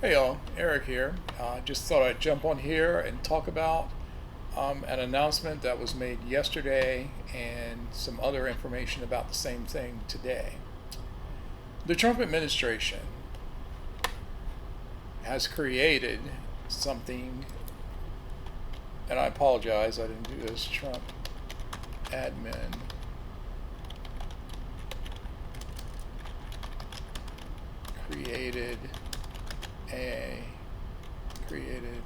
Hey y'all, Eric here. Just thought I'd jump on here and talk about an announcement that was made yesterday and some other information about the same thing today. The Trump administration has created something, and I apologize, I didn't do this. Trump admin created a created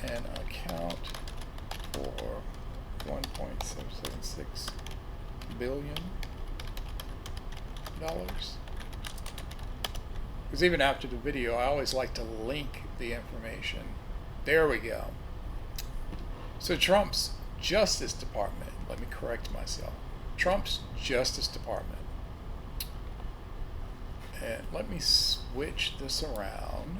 an account for 1.776 billion dollars. Because even after the video, I always like to link the information. There we go. So Trump's Justice Department, let me correct myself. Trump's Justice Department. And let me switch this around.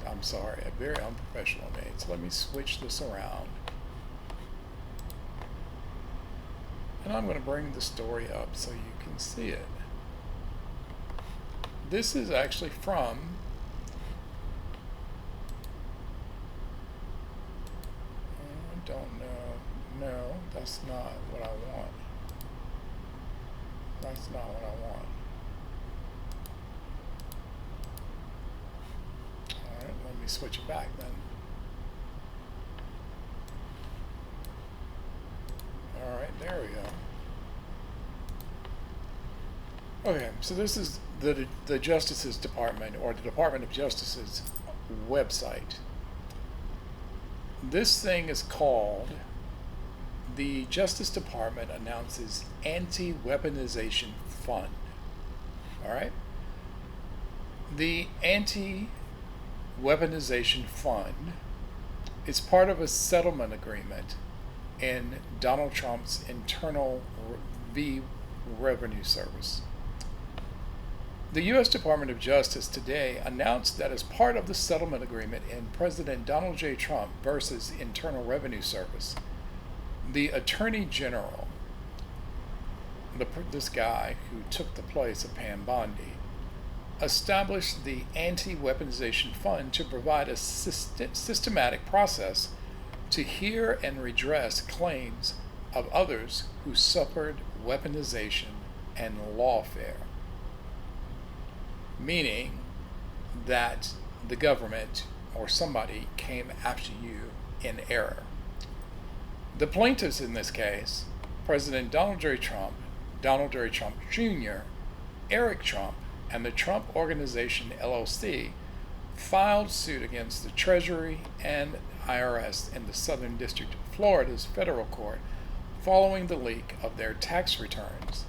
I'm sorry, a very unprofessional name. So let me switch this around. And I'm going to bring the story up so you can see it. This is actually from I don't know. No, that's not what I want. That's not what I want. Alright, let me switch it back then. Alright, there we go. Okay, so this is the Justice's Department, or the Department of Justice's website. This thing is called the Justice Department announces Anti-Weaponization Fund. All right? The Anti-Weaponization Fund is part of a settlement agreement in Donald Trump's internal Revenue Service. The U.S. Department of Justice today announced that as part of the settlement agreement in President Donald J. Trump versus Internal Revenue Service, the Attorney General, this guy who took the place of Pam Bondi, established the Anti-Weaponization Fund to provide a systematic process to hear and redress claims of others who suffered weaponization and lawfare. Meaning that the government or somebody came after you in error. The plaintiffs in this case, President Donald J. Trump Jr., Eric Trump, and the Trump Organization LLC, filed suit against the Treasury and IRS in the Southern District of Florida's federal court following the leak of their tax returns.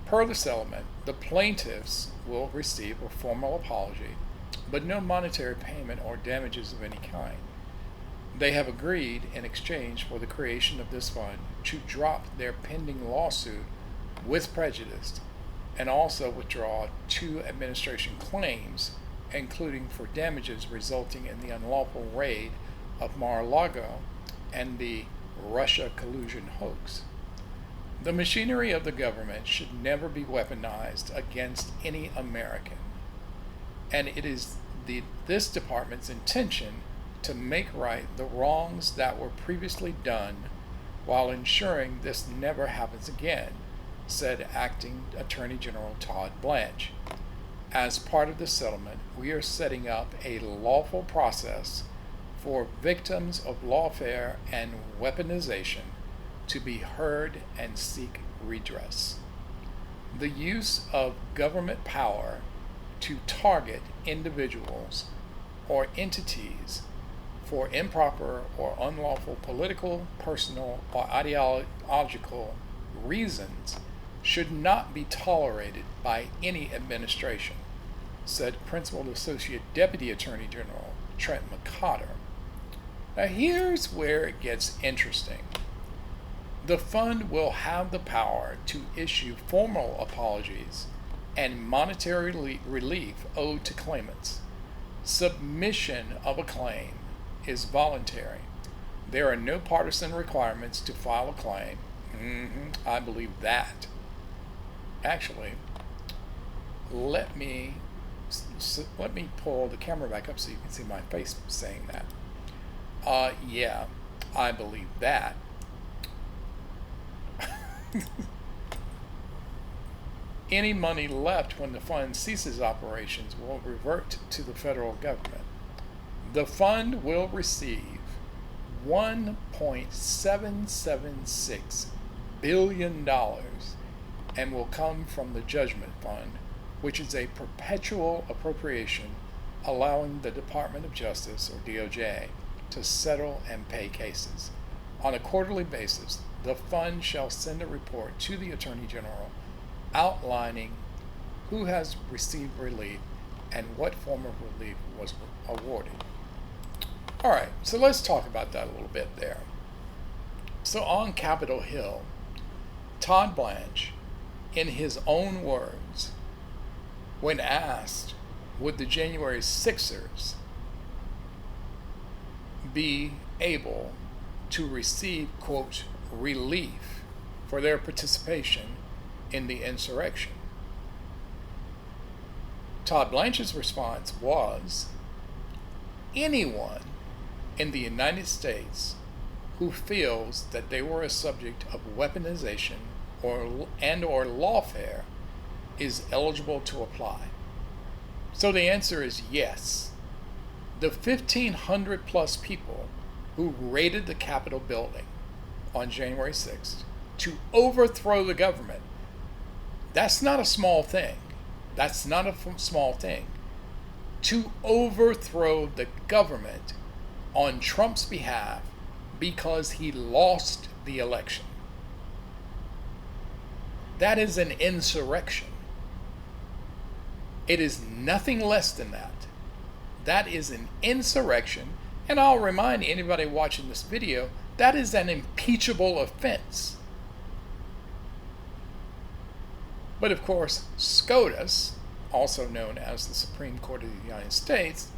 Per the settlement, the plaintiffs will receive a formal apology, but no monetary payment or damages of any kind. They have agreed, in exchange for the creation of this fund, to drop their pending lawsuit with prejudice and also withdraw 2 administration claims, including for damages resulting in the unlawful raid of Mar-a-Lago and the Russia collusion hoax. The machinery of the government should never be weaponized against any American, and it is this department's intention to make right the wrongs that were previously done while ensuring this never happens again, said Acting Attorney General Todd Blanche. As part of the settlement, we are setting up a lawful process for victims of lawfare and weaponization to be heard and seek redress. The use of government power to target individuals or entities for improper or unlawful political, personal, or ideological reasons should not be tolerated by any administration, said Principal Associate Deputy Attorney General Trent McCotter. Now here's where it gets interesting. The fund will have the power to issue formal apologies and monetary relief owed to claimants. Submission of a claim is voluntary. There are no partisan requirements to file a claim, I believe that. Actually, let me let me pull the camera back up so you can see my face saying that. Yeah, I believe that. Any money left when the fund ceases operations will revert to the federal government. The fund will receive $1.776 billion and will come from the Judgment Fund, which is a perpetual appropriation allowing the Department of Justice, or DOJ, to settle and pay cases. On a quarterly basis, the fund shall send a report to the Attorney General outlining who has received relief and what form of relief was awarded. All right, so let's talk about that a little bit there. So on Capitol Hill, Todd Blanche, in his own words, when asked, would the January 6ers be able to receive, quote, relief for their participation in the insurrection? Todd Blanche's response was, anyone in the United States who feels that they were a subject of weaponization or lawfare is eligible to apply. So the answer is yes. The 1,500 plus people who raided the Capitol building on January 6th to overthrow the government, that's not a small thing. That's not a small thing. To overthrow the government on Trump's behalf because he lost the election. That is an insurrection. It is nothing less than that. That is an insurrection, and I'll remind anybody watching this video, that is an impeachable offense. But of course, SCOTUS, also known as the Supreme Court of the United States,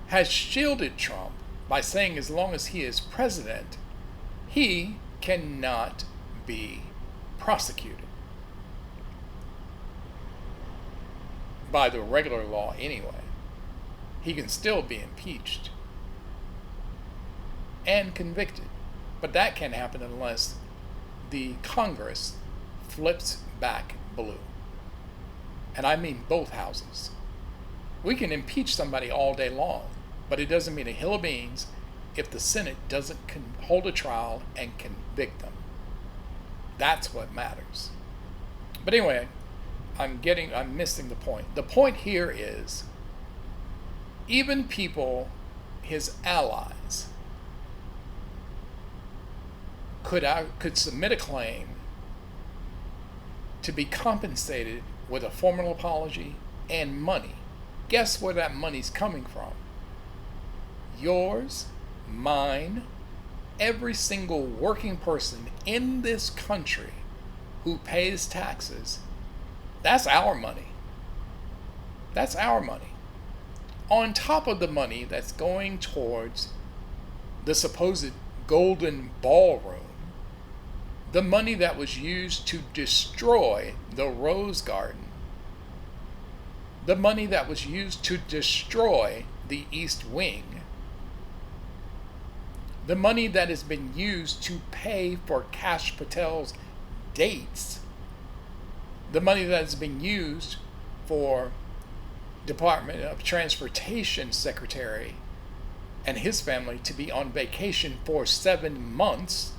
has shielded Trump by saying as long as he is president, he cannot be prosecuted. By the regular law anyway. He can still be impeached and convicted. But that can't happen unless the Congress flips back blue. And I mean both houses. We can impeach somebody all day long, but it doesn't mean a hill of beans if the Senate doesn't hold a trial and convict them. That's what matters. But anyway, I'm missing the point. The point here is, even people, his allies, could submit a claim to be compensated with a formal apology and money. Guess where that money's coming from? Yours, mine, every single working person in this country who pays taxes. That's our money. That's our money. On top of the money that's going towards the supposed golden ballroom, the money that was used to destroy the Rose Garden, the money that was used to destroy the East Wing, the money that has been used to pay for Kash Patel's dates, the money that has been used for Department of Transportation Secretary and his family to be on vacation for 7 months,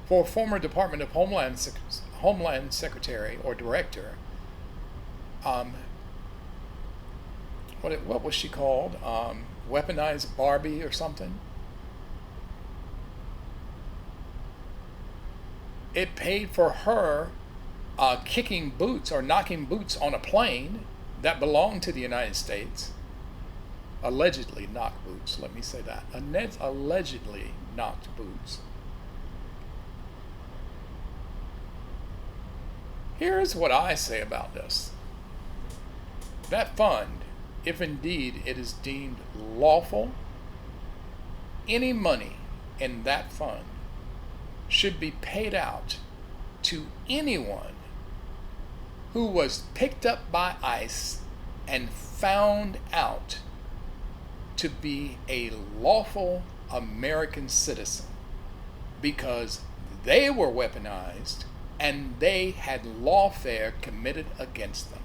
for former Department of Homeland Secretary or Director, what was she called? Weaponized Barbie or something? It paid for her kicking boots or knocking boots on a plane that belonged to the United States. Allegedly knocked boots, let me say that. Allegedly knocked boots. Here's what I say about this. That fund, if indeed it is deemed lawful, any money in that fund should be paid out to anyone who was picked up by ICE and found out to be a lawful American citizen because they were weaponized and they had lawfare committed against them.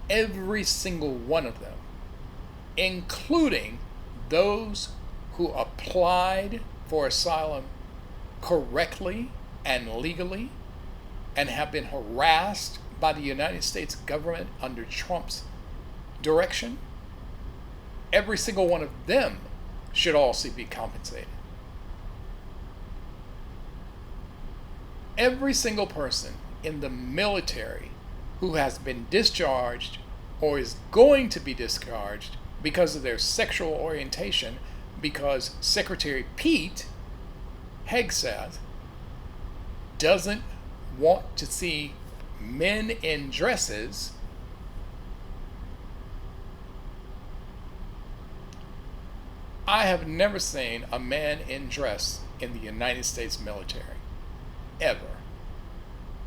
Every single one of them, including those who applied for asylum correctly and legally and have been harassed by the United States government under Trump's direction, every single one of them should also be compensated. Every single person in the military who has been discharged or is going to be discharged because of their sexual orientation, because Secretary Pete Hegseth doesn't want to see men in dresses, I have never seen a man in dress in the United States military. Ever.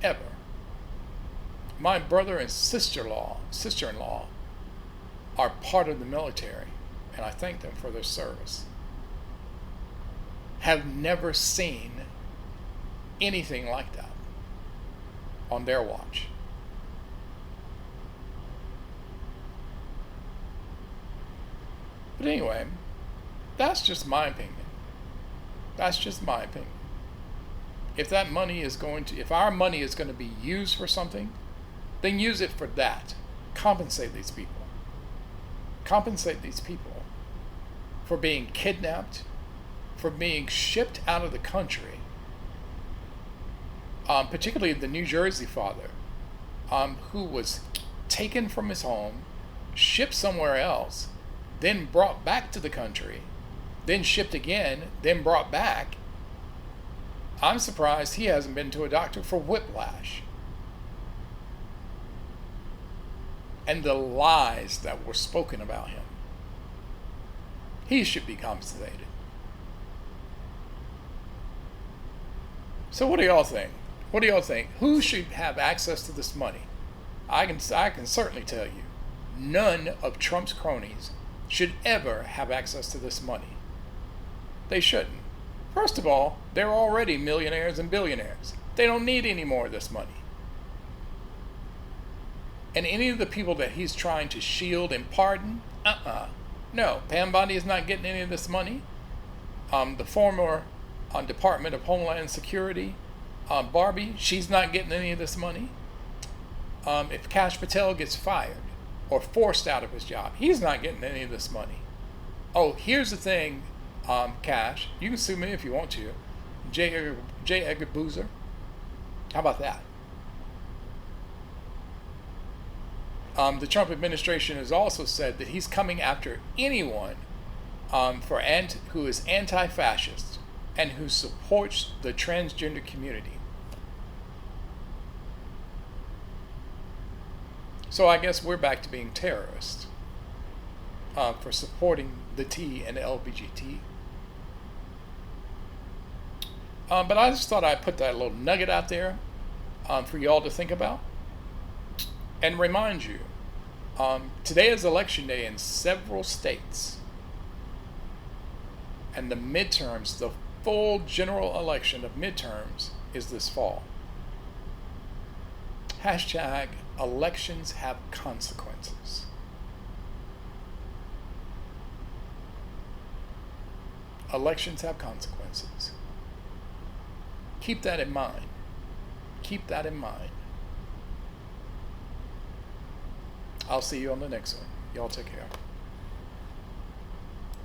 Ever. My brother and sister-in-law are part of the military, and I thank them for their service. Have never seen anything like that on their watch. But anyway, that's just my opinion. That's just my opinion. If our money is going to be used for something, then use it for that. Compensate these people. Compensate these people for being kidnapped, for being shipped out of the country. Particularly the New Jersey father, who was taken from his home, shipped somewhere else, then brought back to the country, then shipped again, then brought back. I'm surprised he hasn't been to a doctor for whiplash. And the lies that were spoken about him. He should be compensated. So what do y'all think? What do y'all think? Who should have access to this money? I can certainly tell you, none of Trump's cronies should ever have access to this money. They shouldn't. First of all, they're already millionaires and billionaires. They don't need any more of this money. And any of the people that he's trying to shield and pardon, no, Pam Bondi is not getting any of this money. The former Department of Homeland Security, Barbie, she's not getting any of this money. If Kash Patel gets fired or forced out of his job, he's not getting any of this money. Oh, here's the thing, Kash, you can sue me if you want to. J. Edgar Boozer, how about that? The Trump administration has also said that he's coming after anyone who is anti-fascist and who supports the transgender community. So I guess we're back to being terrorists for supporting the T and the LGBT. But I just thought I'd put that little nugget out there for y'all to think about. And remind you, today is election day in several states. And the midterms, the full general election of midterms is this fall. Hashtag elections have consequences. Elections have consequences. Keep that in mind. Keep that in mind. I'll see you on the next one. Y'all take care.